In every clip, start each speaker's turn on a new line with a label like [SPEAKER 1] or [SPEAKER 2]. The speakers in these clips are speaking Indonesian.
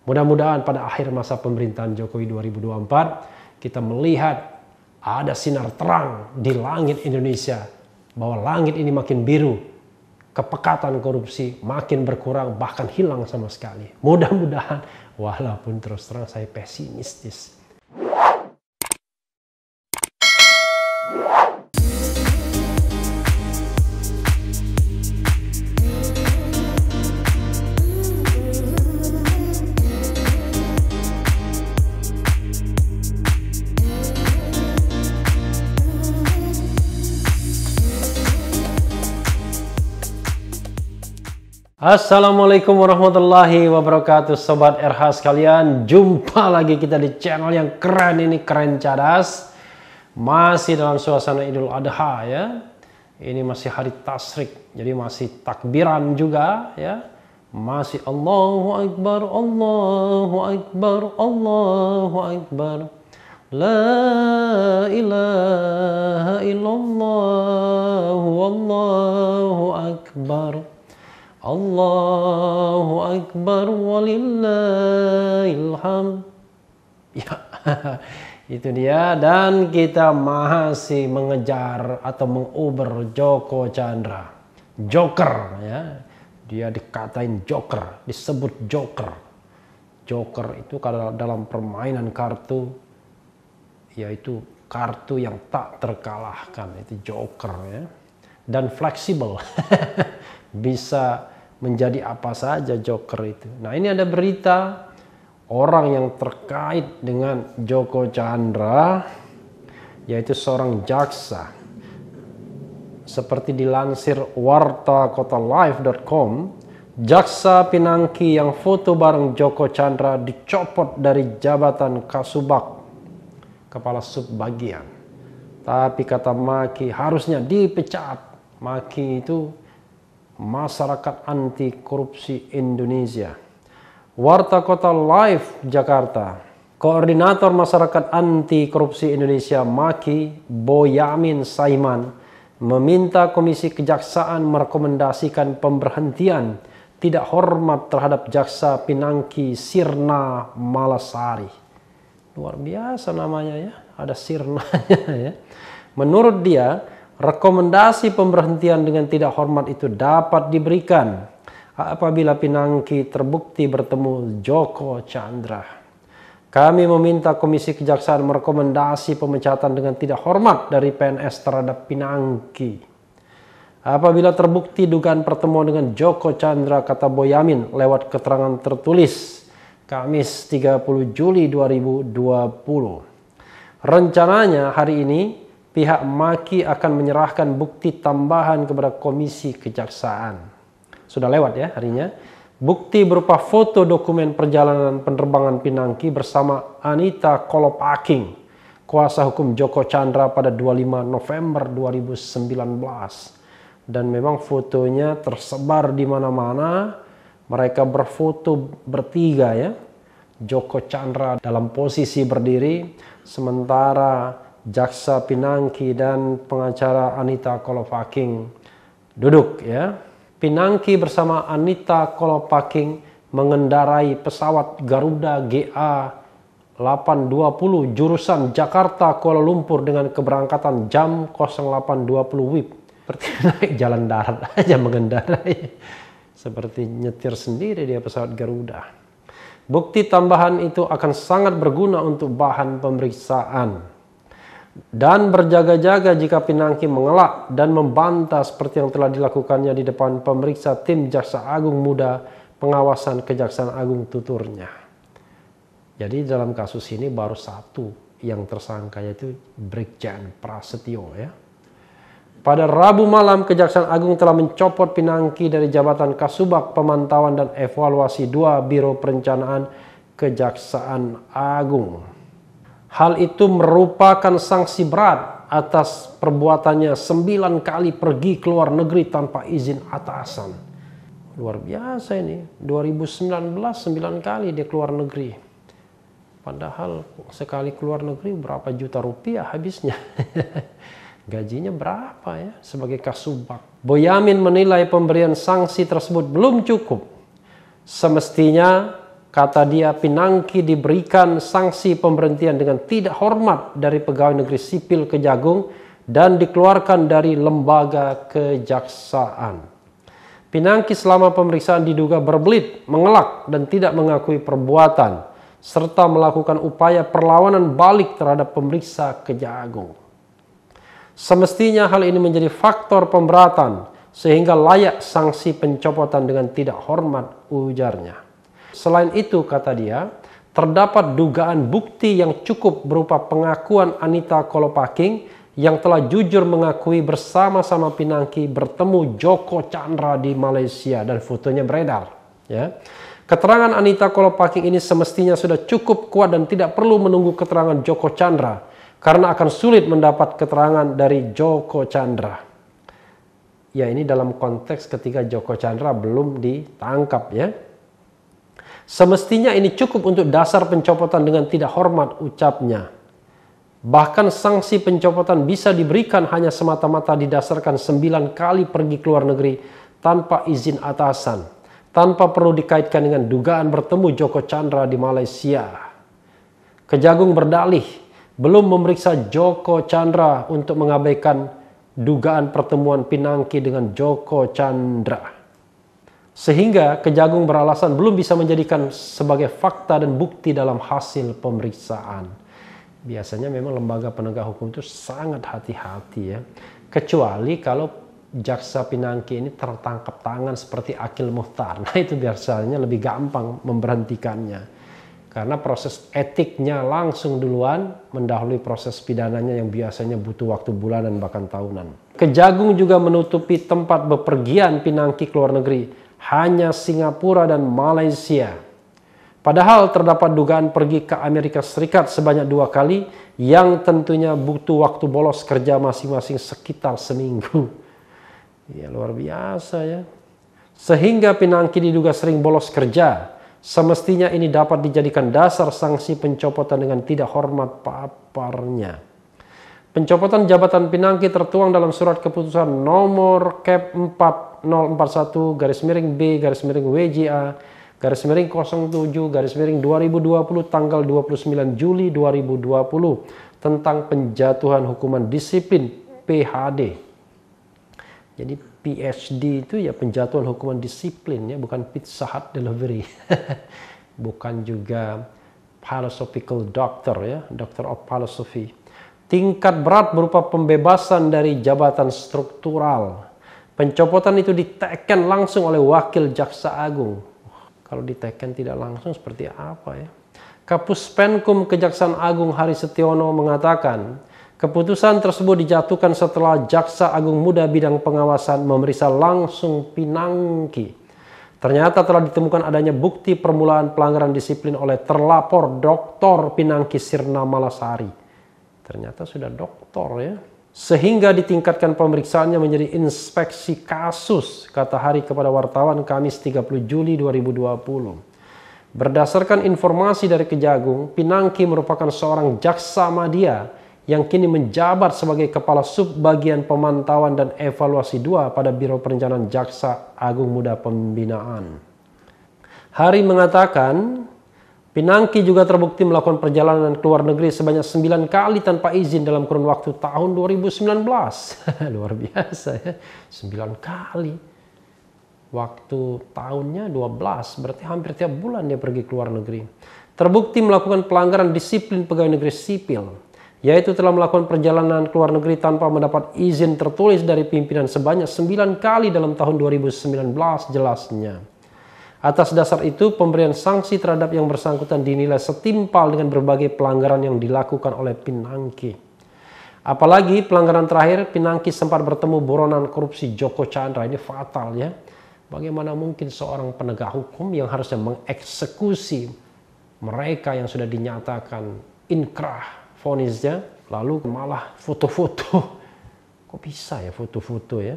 [SPEAKER 1] Mudah-mudahan pada akhir masa pemerintahan Jokowi 2024 kita melihat ada sinar terang di langit Indonesia, bahwa langit ini makin biru, kepekatan korupsi makin berkurang, bahkan hilang sama sekali. Mudah-mudahan, walaupun terus terang saya pesimistis. Assalamualaikum warahmatullahi wabarakatuh, Sobat RH sekalian. Jumpa lagi kita di channel yang keren ini, Keren Cadas. Masih dalam suasana Idul Adha ya. Ini masih hari tasrik, jadi masih takbiran juga ya. Masih Allahu Akbar, Allahu Akbar, Allahu Akbar. La ilaha illallah, Wallahu Akbar. Allahu Akbar walillahil hamd. Ya, itu dia. Dan kita masih mengejar atau menguber Joko Chandra, Joker ya. Dia dikatain Joker, disebut Joker. Joker itu kalau dalam permainan kartu, yaitu kartu yang tak terkalahkan, itu Joker ya. Dan fleksibel. Bisa menjadi apa saja Joker itu. Nah, ini ada berita orang yang terkait dengan Joko Chandra, yaitu seorang jaksa. Seperti dilansir wartakotalive.com, jaksa Pinangki yang foto bareng Joko Chandra dicopot dari jabatan Kasubag, kepala sub bagian. Tapi kata Maki harusnya dipecat. Maki itu Masyarakat Anti Korupsi Indonesia. Warta Kota Live Jakarta. Koordinator Masyarakat Anti Korupsi Indonesia Maki Boyamin Saiman meminta Komisi Kejaksaan merekomendasikan pemberhentian tidak hormat terhadap Jaksa Pinangki Sirna Malasari. Luar biasa namanya ya, ada Sirnanya ya. Menurut dia, rekomendasi pemberhentian dengan tidak hormat itu dapat diberikan apabila Pinangki terbukti bertemu Joko Chandra. Kami meminta Komisi Kejaksaan merekomendasi pemecatan dengan tidak hormat dari PNS terhadap Pinangki apabila terbukti dugaan pertemuan dengan Joko Chandra, kata Boyamin lewat keterangan tertulis Kamis 30 Juli 2020. Rencananya hari ini pihak Maki akan menyerahkan bukti tambahan kepada Komisi Kejaksaan. Sudah lewat ya harinya. Bukti berupa foto dokumen perjalanan penerbangan Pinangki bersama Anita Kolopaking, kuasa hukum Joko Chandra pada 25 November 2019. Dan memang fotonya tersebar di mana-mana. Mereka berfoto bertiga ya. Joko Chandra dalam posisi berdiri, sementara Jaksa Pinangki dan pengacara Anita Kolopaking duduk ya. Pinangki bersama Anita Kolopaking mengendarai pesawat Garuda GA 820 jurusan Jakarta Kuala Lumpur dengan keberangkatan jam 08.20 WIB. Seperti naik jalan darat aja mengendarai. Seperti nyetir sendiri dia pesawat Garuda. Bukti tambahan itu akan sangat berguna untuk bahan pemeriksaan. Dan berjaga-jaga jika Pinangki mengelak dan membantah seperti yang telah dilakukannya di depan pemeriksa tim Jaksa Agung Muda Pengawasan Kejaksaan Agung, tuturnya. Jadi dalam kasus ini baru satu yang tersangka, yaitu Brigjen Prasetyo ya. Pada Rabu malam Kejaksaan Agung telah mencopot Pinangki dari jabatan Kasubag Pemantauan dan Evaluasi 2 Biro Perencanaan Kejaksaan Agung. Hal itu merupakan sanksi berat atas perbuatannya 9 kali pergi ke luar negeri tanpa izin atasan. Luar biasa ini. 2019 9 kali dia keluar negeri. Padahal sekali keluar negeri berapa juta rupiah habisnya. Gajinya berapa ya sebagai Kasubag. Boyamin menilai pemberian sanksi tersebut belum cukup. Semestinya Kata dia, Pinangki diberikan sanksi pemberhentian dengan tidak hormat dari pegawai negeri sipil Kejagung dan dikeluarkan dari lembaga kejaksaan. Pinangki selama pemeriksaan diduga berbelit, mengelak dan tidak mengakui perbuatan, serta melakukan upaya perlawanan balik terhadap pemeriksa Kejagung. Semestinya hal ini menjadi faktor pemberatan sehingga layak sanksi pencopotan dengan tidak hormat, ujarnya. Selain itu, kata dia, terdapat dugaan bukti yang cukup berupa pengakuan Anita Kolopaking yang telah jujur mengakui bersama-sama Pinangki bertemu Joko Chandra di Malaysia dan fotonya beredar. Ya. Keterangan Anita Kolopaking ini semestinya sudah cukup kuat dan tidak perlu menunggu keterangan Joko Chandra karena akan sulit mendapat keterangan dari Joko Chandra. Ya, ini dalam konteks ketika Joko Chandra belum ditangkap ya. Semestinya ini cukup untuk dasar pencopotan dengan tidak hormat, ucapnya. Bahkan sanksi pencopotan bisa diberikan hanya semata-mata didasarkan 9 kali pergi ke luar negeri tanpa izin atasan, tanpa perlu dikaitkan dengan dugaan bertemu Joko Chandra di Malaysia. Kejagung berdalih belum memeriksa Joko Chandra untuk mengabaikan dugaan pertemuan Pinangki dengan Joko Chandra. Sehingga Kejagung beralasan belum bisa menjadikan sebagai fakta dan bukti dalam hasil pemeriksaan. Biasanya memang lembaga penegak hukum itu sangat hati-hati ya. Kecuali kalau jaksa Pinangki ini tertangkap tangan seperti Akil Muhtar. Nah itu biasanya lebih gampang memberhentikannya. Karena proses etiknya langsung duluan mendahului proses pidananya yang biasanya butuh waktu bulanan bahkan tahunan. Kejagung juga menutupi tempat bepergian Pinangki ke luar negeri. Hanya Singapura dan Malaysia. Padahal terdapat dugaan pergi ke Amerika Serikat sebanyak 2 kali yang tentunya butuh waktu bolos kerja masing-masing sekitar seminggu. Ya luar biasa ya. Sehingga Pinangki diduga sering bolos kerja. Semestinya ini dapat dijadikan dasar sanksi pencopotan dengan tidak hormat paparnya. Pencopotan jabatan Pinangki tertuang dalam surat keputusan nomor Kep 4041-WJA-07-2020 tanggal 29 Juli 2020 tentang penjatuhan hukuman disiplin PHD. Jadi PhD itu ya penjatuhan hukuman disiplin ya, bukan Pizza Hut delivery. Bukan juga philosophical doctor ya, doctor of philosophy. Tingkat berat berupa pembebasan dari jabatan struktural. Pencopotan itu diteken langsung oleh wakil jaksa agung. Kalau diteken tidak langsung seperti apa ya? Kapus Penkum Kejaksaan Agung Hari Setiono mengatakan, keputusan tersebut dijatuhkan setelah Jaksa Agung Muda bidang pengawasan memeriksa langsung Pinangki. Ternyata telah ditemukan adanya bukti permulaan pelanggaran disiplin oleh terlapor Dr. Pinangki Sirna Malasari. Ternyata sudah doktor ya. Sehingga ditingkatkan pemeriksaannya menjadi inspeksi kasus, kata Hari kepada wartawan Kamis 30 Juli 2020. Berdasarkan informasi dari Kejagung, Pinangki merupakan seorang jaksa madya yang kini menjabat sebagai Kepala Subbagian Pemantauan dan Evaluasi 2 pada Biro Perencanaan Jaksa Agung Muda Pembinaan. Hari mengatakan, Pinangki juga terbukti melakukan perjalanan ke luar negeri sebanyak 9 kali tanpa izin dalam kurun waktu tahun 2019. Luar biasa ya, 9 kali. Waktu tahunnya 12, berarti hampir tiap bulan dia pergi ke luar negeri. Terbukti melakukan pelanggaran disiplin pegawai negeri sipil, yaitu telah melakukan perjalanan ke luar negeri tanpa mendapat izin tertulis dari pimpinan sebanyak 9 kali dalam tahun 2019 jelasnya. Atas dasar itu, pemberian sanksi terhadap yang bersangkutan dinilai setimpal dengan berbagai pelanggaran yang dilakukan oleh Pinangki. Apalagi pelanggaran terakhir, Pinangki sempat bertemu buronan korupsi Joko Chandra. Ini fatal ya. Bagaimana mungkin seorang penegak hukum yang harusnya mengeksekusi mereka yang sudah dinyatakan inkrah vonisnya, lalu malah foto-foto. Kok bisa ya foto-foto ya?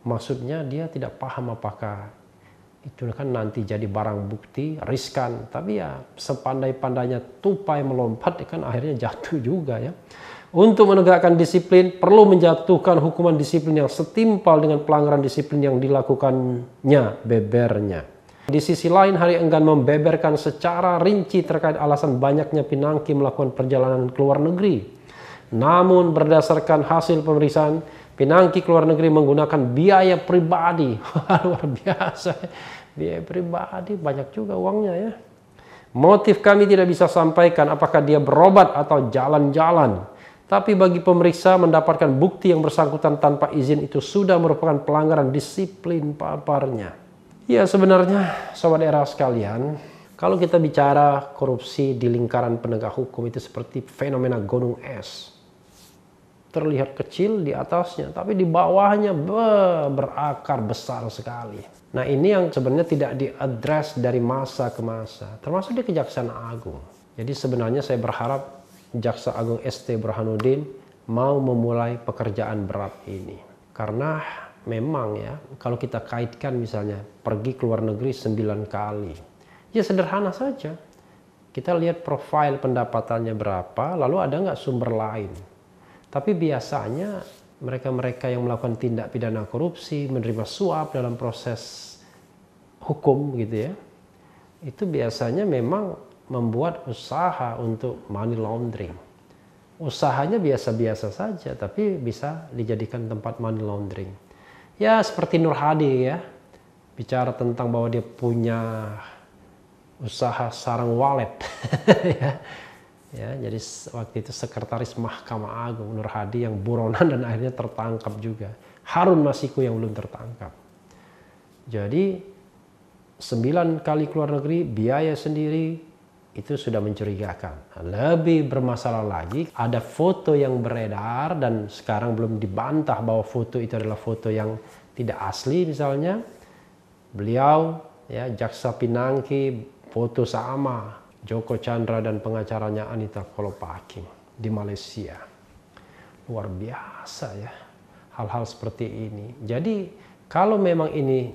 [SPEAKER 1] Maksudnya dia tidak paham apakah itu kan nanti jadi barang bukti, riskan. Tapi ya sepandai-pandainya tupai melompat kan akhirnya jatuh juga ya. Untuk menegakkan disiplin perlu menjatuhkan hukuman disiplin yang setimpal dengan pelanggaran disiplin yang dilakukannya, bebernya. Di sisi lain, Hari enggan membeberkan secara rinci terkait alasan banyaknya Pinangki melakukan perjalanan ke luar negeri. Namun berdasarkan hasil pemeriksaan, Pinangki ke luar negeri menggunakan biaya pribadi. Luar biasa, biaya pribadi banyak juga uangnya ya. Motif kami tidak bisa sampaikan apakah dia berobat atau jalan-jalan. Tapi bagi pemeriksa mendapatkan bukti yang bersangkutan tanpa izin itu sudah merupakan pelanggaran disiplin paparnya. Ya sebenarnya sobat era sekalian, kalau kita bicara korupsi di lingkaran penegak hukum itu seperti fenomena gunung es. Terlihat kecil di atasnya, tapi di bawahnya berakar besar sekali. Nah ini yang sebenarnya tidak diadres dari masa ke masa, termasuk di Kejaksaan Agung. Jadi sebenarnya saya berharap Jaksa Agung ST Burhanuddin mau memulai pekerjaan berat ini. Karena memang ya, kalau kita kaitkan misalnya pergi ke luar negeri 9 kali. Ya sederhana saja. Kita lihat profil pendapatannya berapa, lalu ada nggak sumber lain. Tapi biasanya mereka-mereka yang melakukan tindak pidana korupsi, menerima suap dalam proses hukum gitu ya, itu biasanya memang membuat usaha untuk money laundering. Usahanya biasa-biasa saja, tapi bisa dijadikan tempat money laundering. Ya seperti Nur Hadi ya, bicara tentang bahwa dia punya usaha sarang walet. Ya, jadi waktu itu sekretaris Mahkamah Agung Nur Hadi yang buronan dan akhirnya tertangkap juga. Harun Masiku yang belum tertangkap. Jadi 9 kali keluar negeri, biaya sendiri, itu sudah mencurigakan. Lebih bermasalah lagi, ada foto yang beredar dan sekarang belum dibantah bahwa foto itu adalah foto yang tidak asli misalnya. Beliau, ya Jaksa Pinangki, foto sama Joko Chandra dan pengacaranya Anita Kolopaking di Malaysia. Luar biasa ya hal-hal seperti ini. Jadi kalau memang ini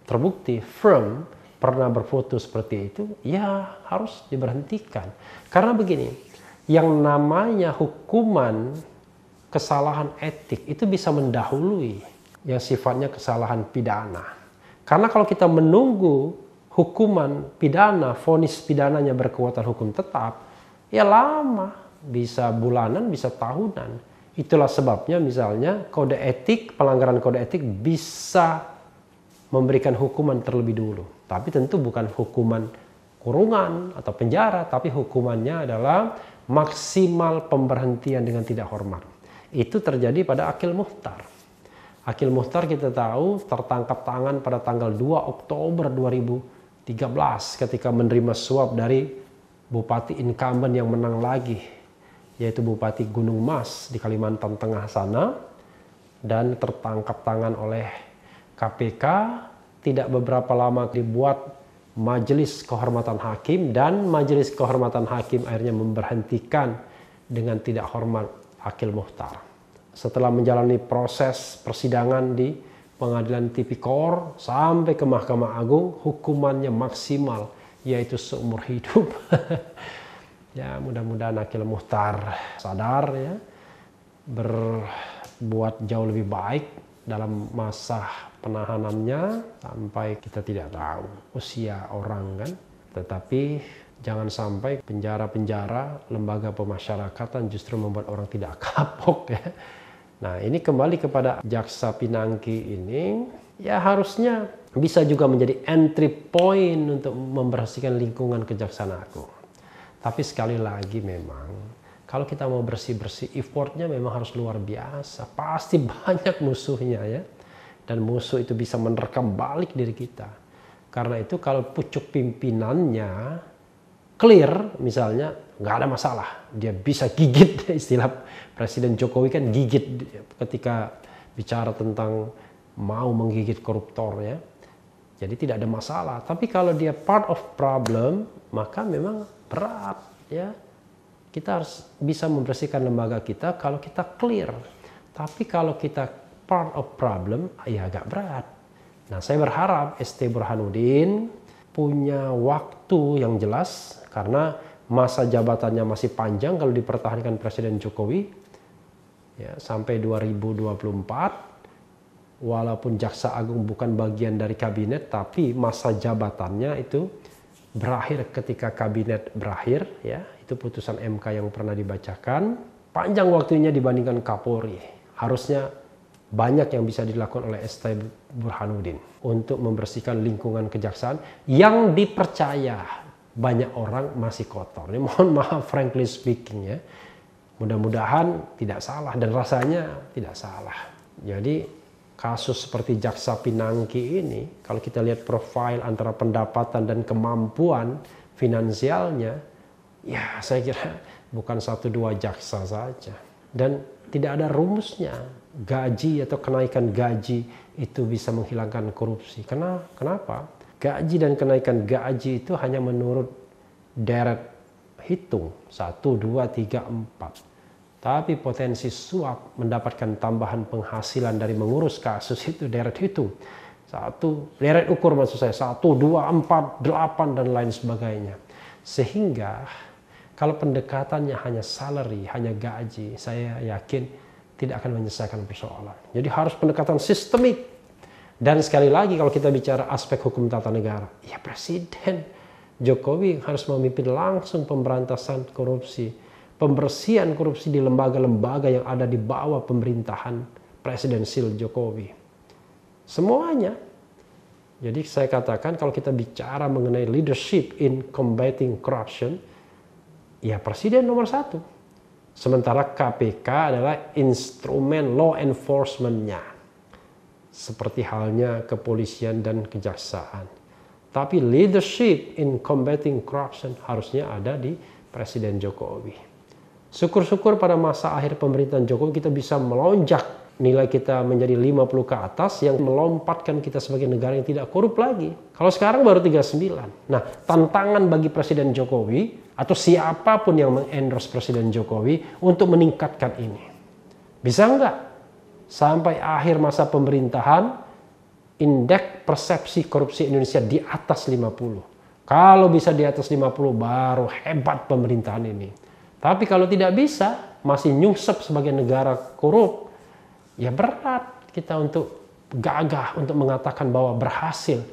[SPEAKER 1] terbukti firm pernah berfoto seperti itu, ya harus diberhentikan. Karena begini, yang namanya hukuman kesalahan etik itu bisa mendahului yang sifatnya kesalahan pidana. Karena kalau kita menunggu hukuman pidana, vonis pidananya berkekuatan hukum tetap, ya lama, bisa bulanan, bisa tahunan. Itulah sebabnya misalnya kode etik, pelanggaran kode etik bisa memberikan hukuman terlebih dulu. Tapi tentu bukan hukuman kurungan atau penjara, tapi hukumannya adalah maksimal pemberhentian dengan tidak hormat. Itu terjadi pada Akil Muhtar. Akil Muhtar kita tahu tertangkap tangan pada tanggal 2 Oktober 2013 ketika menerima suap dari bupati incumbent yang menang lagi, yaitu Bupati Gunung Mas di Kalimantan Tengah sana, dan tertangkap tangan oleh KPK. Tidak beberapa lama dibuat Majelis Kehormatan Hakim, dan Majelis Kehormatan Hakim akhirnya memberhentikan dengan tidak hormat Akil Muhtar. Setelah menjalani proses persidangan di Pengadilan Tipikor sampai ke Mahkamah Agung, hukumannya maksimal, yaitu seumur hidup. Ya mudah-mudahan Akil Muhtar sadar ya, berbuat jauh lebih baik dalam masa penahanannya sampai kita tidak tahu usia orang kan. Tetapi jangan sampai penjara-penjara lembaga pemasyarakatan justru membuat orang tidak kapok ya. Nah ini kembali kepada Jaksa Pinangki ini, ya harusnya bisa juga menjadi entry point untuk membersihkan lingkungan Kejaksaan Agung. Tapi sekali lagi memang kalau kita mau bersih-bersih, effortnya memang harus luar biasa. Pasti banyak musuhnya ya. Dan musuh itu bisa menerkam balik diri kita. Karena itu kalau pucuk pimpinannya clear misalnya, nggak ada masalah. Dia bisa gigit, istilah Presiden Jokowi kan gigit ketika bicara tentang mau menggigit koruptor ya. Jadi tidak ada masalah. Tapi kalau dia part of problem, maka memang berat ya. Kita harus bisa membersihkan lembaga kita kalau kita clear. Tapi kalau kita part of problem, ya agak berat. Nah, saya berharap ST Burhanuddin punya waktu yang jelas karena masa jabatannya masih panjang kalau dipertahankan Presiden Jokowi ya, sampai 2024. walaupun Jaksa Agung bukan bagian dari kabinet, tapi masa jabatannya itu berakhir ketika kabinet berakhir, ya. Itu putusan MK yang pernah dibacakan. Panjang waktunya dibandingkan Kapolri. Harusnya banyak yang bisa dilakukan oleh ST Burhanuddin untuk membersihkan lingkungan kejaksaan yang dipercaya banyak orang masih kotor. Ini mohon maaf, frankly speaking, ya. Mudah-mudahan tidak salah, dan rasanya tidak salah. Jadi kasus seperti Jaksa Pinangki ini, kalau kita lihat profil antara pendapatan dan kemampuan finansialnya, ya saya kira bukan 1-2 jaksa saja. Dan tidak ada rumusnya gaji atau kenaikan gaji itu bisa menghilangkan korupsi. Kenapa? Gaji dan kenaikan gaji itu hanya menurut deret hitung 1, 2, 3, 4. Tapi potensi suap mendapatkan tambahan penghasilan dari mengurus kasus itu deret hitung. Deret ukur maksud saya 1, 2, 4, 8 dan lain sebagainya. Sehingga kalau pendekatannya hanya salary, hanya gaji, saya yakin tidak akan menyelesaikan persoalan. Jadi harus pendekatan sistemik. Dan sekali lagi kalau kita bicara aspek hukum tata negara, ya Presiden Jokowi harus memimpin langsung pemberantasan korupsi, pembersihan korupsi di lembaga-lembaga yang ada di bawah pemerintahan presidensil Jokowi. Semuanya. Jadi saya katakan kalau kita bicara mengenai leadership in combating corruption, ya Presiden nomor 1. Sementara KPK adalah instrumen law enforcement-nya. Seperti halnya kepolisian dan kejaksaan. Tapi leadership in combating corruption harusnya ada di Presiden Jokowi. Syukur-syukur pada masa akhir pemerintahan Jokowi kita bisa melonjak nilai kita menjadi 50 ke atas yang melompatkan kita sebagai negara yang tidak korup lagi. Kalau sekarang baru 39. Nah, tantangan bagi Presiden Jokowi atau siapapun yang mengendorse Presiden Jokowi untuk meningkatkan ini. Bisa enggak? Sampai akhir masa pemerintahan, indeks persepsi korupsi Indonesia di atas 50. Kalau bisa di atas 50 baru hebat pemerintahan ini. Tapi kalau tidak bisa, masih nyungsep sebagai negara korup, ya berat kita untuk gagah untuk mengatakan bahwa berhasil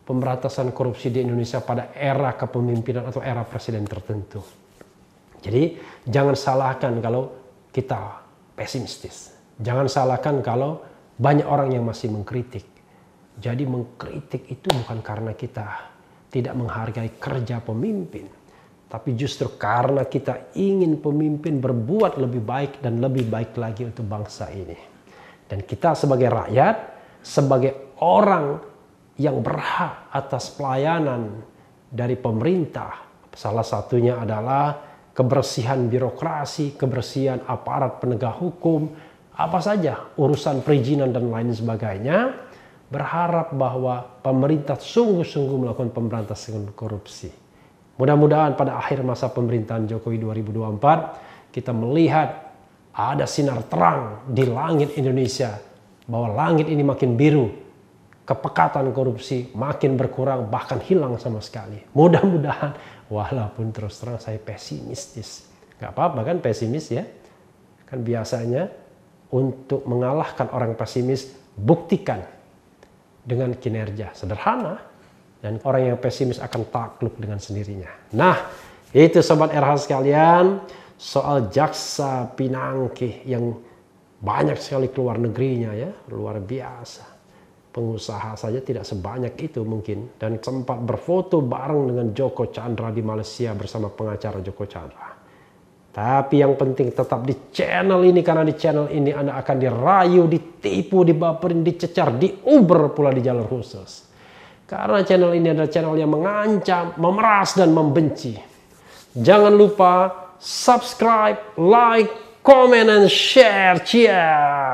[SPEAKER 1] pemberantasan korupsi di Indonesia pada era kepemimpinan atau era presiden tertentu. Jadi jangan salahkan kalau kita pesimistis. Jangan salahkan kalau banyak orang yang masih mengkritik. Jadi mengkritik itu bukan karena kita tidak menghargai kerja pemimpin, tapi justru karena kita ingin pemimpin berbuat lebih baik dan lebih baik lagi untuk bangsa ini. Dan kita sebagai rakyat, sebagai orang yang berhak atas pelayanan dari pemerintah, salah satunya adalah kebersihan birokrasi, kebersihan aparat penegak hukum, apa saja urusan perizinan dan lain sebagainya, berharap bahwa pemerintah sungguh-sungguh melakukan pemberantasan korupsi. Mudah-mudahan pada akhir masa pemerintahan Jokowi 2024 kita melihat ada sinar terang di langit Indonesia, bahwa langit ini makin biru, kepekatan korupsi makin berkurang bahkan hilang sama sekali. Mudah-mudahan, walaupun terus terang saya pesimistis. Gak apa-apa kan pesimis ya, kan biasanya untuk mengalahkan orang pesimis, buktikan dengan kinerja sederhana, dan orang yang pesimis akan takluk dengan sendirinya. Nah, itu Sobat RH sekalian, soal Jaksa Pinangki yang banyak sekali keluar negerinya ya, luar biasa. Pengusaha saja tidak sebanyak itu mungkin, dan sempat berfoto bareng dengan Joko Chandra di Malaysia bersama pengacara Joko Chandra. Tapi yang penting tetap di channel ini, karena di channel ini Anda akan dirayu, ditipu, dibaperin, dicecar, diuber pula di jalur khusus. Karena channel ini adalah channel yang mengancam, memeras, dan membenci. Jangan lupa subscribe, like, comment, and share. Cheers!